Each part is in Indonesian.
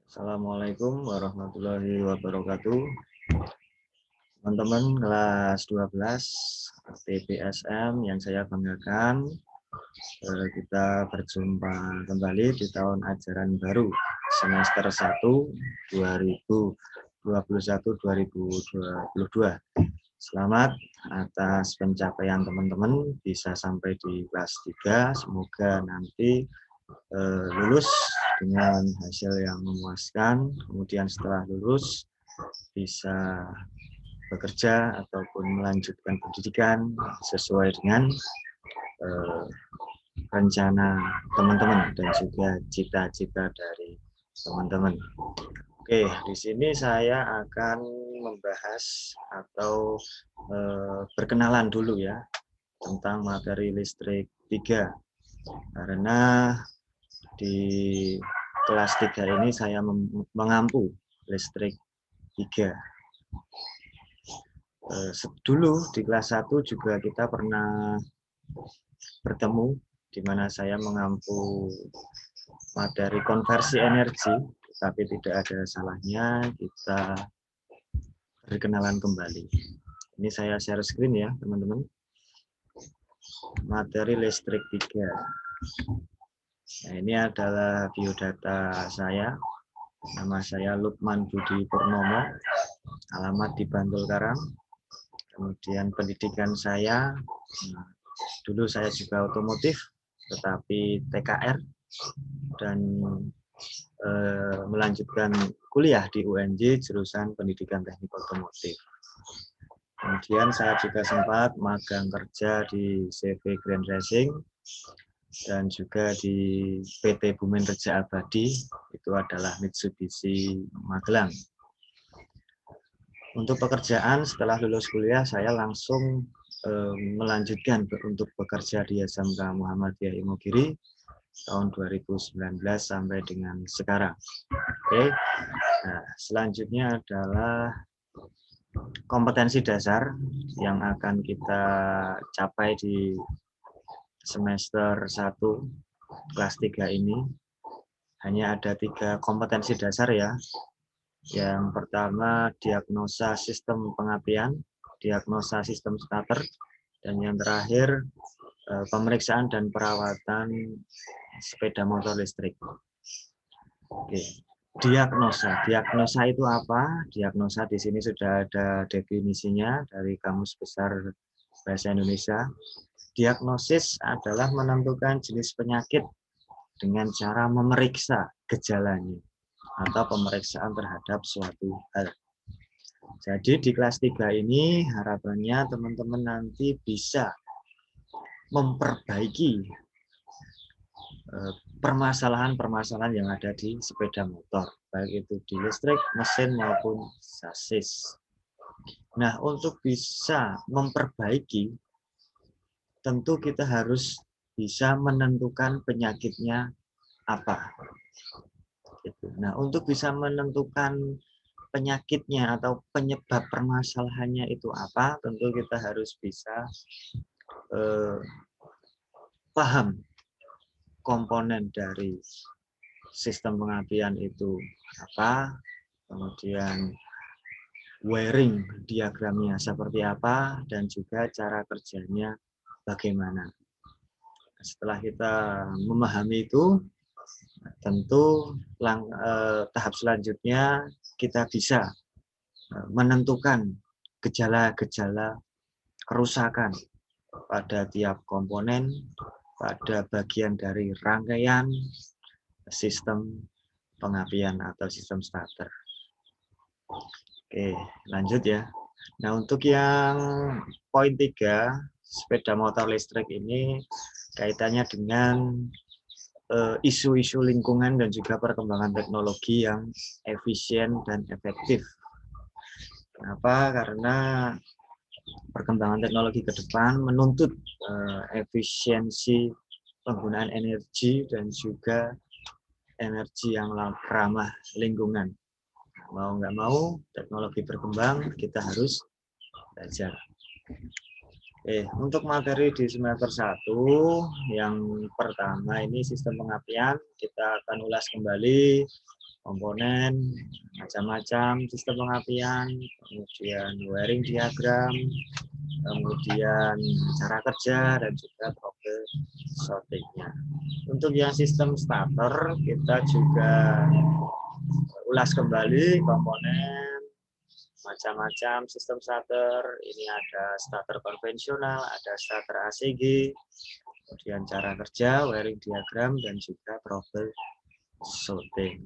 Assalamualaikum warahmatullahi wabarakatuh. Teman-teman kelas 12 TPSM yang saya banggakan, kita berjumpa kembali di tahun ajaran baru semester 1 2021-2022. Selamat atas pencapaian teman-teman bisa sampai di kelas 3. Semoga nanti lulus dengan hasil yang memuaskan, kemudian setelah lulus bisa bekerja ataupun melanjutkan pendidikan sesuai dengan rencana teman-teman dan juga cita-cita dari teman-teman. Oke, di sini saya akan membahas atau berkenalan dulu ya tentang materi listrik 3, karena di kelas 3 ini saya mengampu listrik 3. Dulu di kelas 1 juga kita pernah bertemu, di mana saya mengampu materi konversi energi, tapi tidak ada salahnya kita berkenalan kembali. Ini saya share screen ya teman-teman. Materi listrik 3. Nah, ini adalah biodata saya. Nama saya Lukman Budi Purnomo, alamat di Bantul Karang. Kemudian pendidikan saya, dulu saya juga otomotif, tetapi TKR, dan melanjutkan kuliah di UNJ jurusan Pendidikan Teknik Otomotif. Kemudian saya juga sempat magang kerja di CV Grand Racing dan juga di PT Bumen Reja Abadi, itu adalah Mitsubishi Magelang. Untuk pekerjaan setelah lulus kuliah saya langsung melanjutkan untuk bekerja di SMK Muhammadiyah Imogiri tahun 2019 sampai dengan sekarang. Oke. Nah, selanjutnya adalah kompetensi dasar yang akan kita capai di semester 1 kelas 3 ini. Hanya ada 3 kompetensi dasar ya. Yang pertama diagnosa sistem pengapian, diagnosa sistem starter, dan yang terakhir pemeriksaan dan perawatan sepeda motor listrik. Oke. Diagnosa itu apa? Diagnosa di sini sudah ada definisinya dari Kamus Besar Bahasa Indonesia. Diagnosis adalah menentukan jenis penyakit dengan cara memeriksa gejalanya atau pemeriksaan terhadap suatu hal. Jadi di kelas 3 ini harapannya teman-teman nanti bisa memperbaiki permasalahan-permasalahan yang ada di sepeda motor, baik itu di listrik, mesin maupun sasis. Nah, untuk bisa memperbaiki, tentu kita harus bisa menentukan penyakitnya apa. Nah, untuk bisa menentukan penyakitnya atau penyebab permasalahannya itu apa, tentu kita harus bisa paham komponen dari sistem pengapian itu apa, kemudian wiring diagramnya seperti apa, dan juga cara kerjanya bagaimana. Setelah kita memahami itu, tentu tahap selanjutnya kita bisa menentukan gejala-gejala kerusakan pada tiap komponen, pada bagian dari rangkaian sistem pengapian atau sistem starter. Oke, lanjut ya. Nah, untuk yang poin 3, sepeda motor listrik ini kaitannya dengan isu-isu lingkungan dan juga perkembangan teknologi yang efisien dan efektif. Kenapa? Karena perkembangan teknologi ke depan menuntut efisiensi penggunaan energi dan juga energi yang ramah lingkungan. Mau nggak mau, teknologi berkembang, kita harus belajar. Untuk materi di semester 1, yang pertama ini sistem pengapian, kita akan ulas kembali komponen, macam-macam sistem pengapian, kemudian wiring diagram, kemudian cara kerja, dan juga troubleshooting-nya. Untuk yang sistem starter, kita juga ulas kembali komponen, macam-macam sistem starter. Ini ada starter konvensional, ada starter ACG, kemudian cara kerja, wiring diagram, dan juga troubleshooting.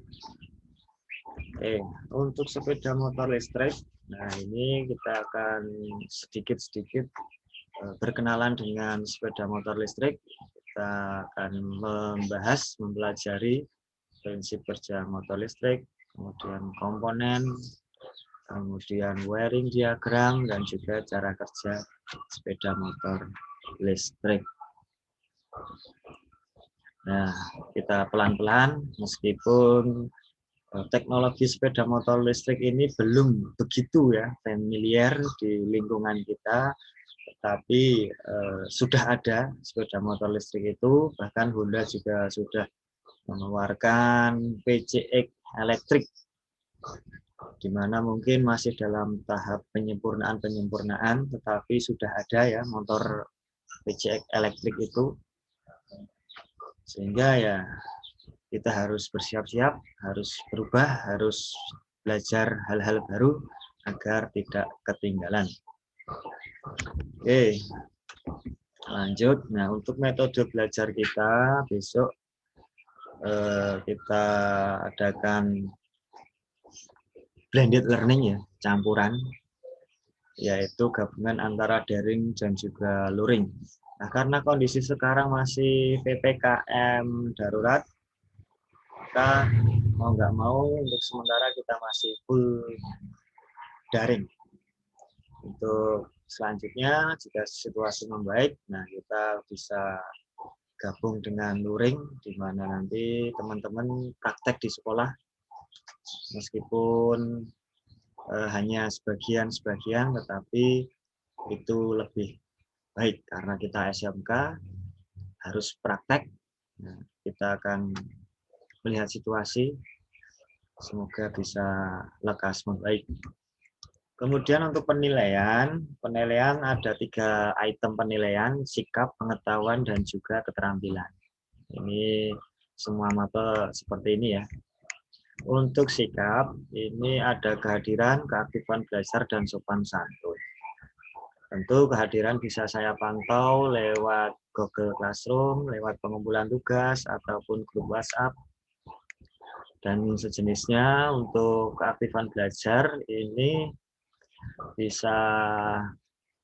Oke, untuk sepeda motor listrik, nah ini kita akan sedikit-sedikit berkenalan dengan sepeda motor listrik. Kita akan membahas, mempelajari prinsip kerja motor listrik, kemudian komponen, kemudian wiring diagram, dan juga cara kerja sepeda motor listrik. Nah, kita pelan-pelan, meskipun teknologi sepeda motor listrik ini belum begitu ya familiar di lingkungan kita, tetapi sudah ada sepeda motor listrik itu. Bahkan Honda juga sudah mengeluarkan PCX elektrik, di mana mungkin masih dalam tahap penyempurnaan, tetapi sudah ada ya motor PCX elektrik itu. Sehingga ya kita harus bersiap-siap, harus berubah, harus belajar hal-hal baru agar tidak ketinggalan. Oke, lanjut. Nah, untuk metode belajar kita besok kita adakan blended learning ya, campuran, yaitu gabungan antara daring dan juga luring. Nah, karena kondisi sekarang masih PPKM darurat, kita mau nggak mau untuk sementara kita masih full daring. Untuk selanjutnya jika situasi membaik, nah kita bisa gabung dengan luring, di mana nanti teman-teman praktek di sekolah meskipun hanya sebagian-sebagian, tetapi itu lebih baik karena kita SMK harus praktek. Nah, kita akan melihat situasi, semoga bisa lekas membaik. Kemudian untuk penilaian ada 3 item penilaian: sikap, pengetahuan, dan juga keterampilan. Ini semua mata seperti ini ya. Untuk sikap, ini ada kehadiran, keaktifan belajar, dan sopan santun. Tentu kehadiran bisa saya pantau lewat Google Classroom, lewat pengumpulan tugas, ataupun grup WhatsApp, dan sejenisnya. Untuk keaktifan belajar ini bisa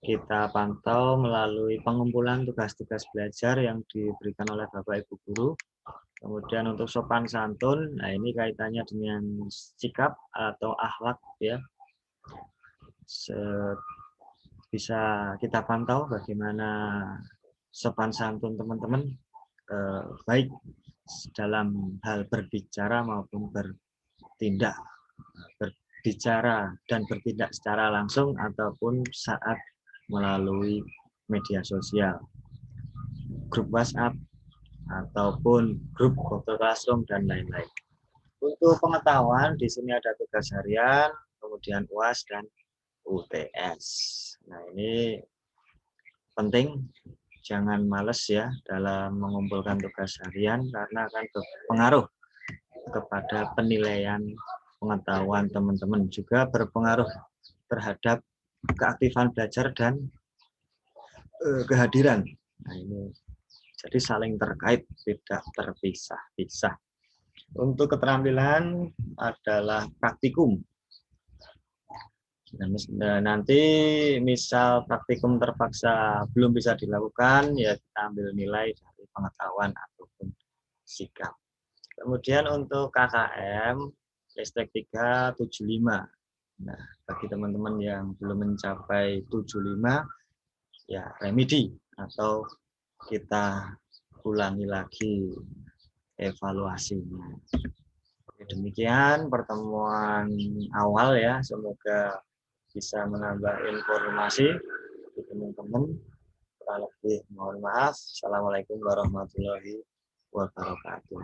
kita pantau melalui pengumpulan tugas-tugas belajar yang diberikan oleh Bapak Ibu Guru. Kemudian untuk sopan santun, nah ini kaitannya dengan sikap atau akhlak ya. Bisa kita pantau bagaimana sopan santun teman-teman, baik dalam hal berbicara maupun bertindak, berbicara dan bertindak secara langsung ataupun saat melalui media sosial, grup WhatsApp, ataupun grup Google Classroom, dan lain-lain. Untuk pengetahuan, di sini ada tugas harian, kemudian UAS dan UTS. Nah, ini penting, jangan males ya dalam mengumpulkan tugas harian, karena akan berpengaruh kepada penilaian pengetahuan teman-teman, juga berpengaruh terhadap keaktifan belajar dan kehadiran. Nah, ini jadi saling terkait, tidak terpisah-pisah. Untuk keterampilan adalah praktikum. Nah, nanti misal praktikum terpaksa belum bisa dilakukan, ya kita ambil nilai dari pengetahuan ataupun sikap. Kemudian untuk KKM listrik 375. Nah, bagi teman-teman yang belum mencapai 75, ya remedi atau kita ulangi lagi evaluasinya. Demikian pertemuan awal ya, semoga bisa menambah informasi bagi teman-teman. Kurang lebih mohon maaf. Assalamualaikum warahmatullahi wabarakatuh.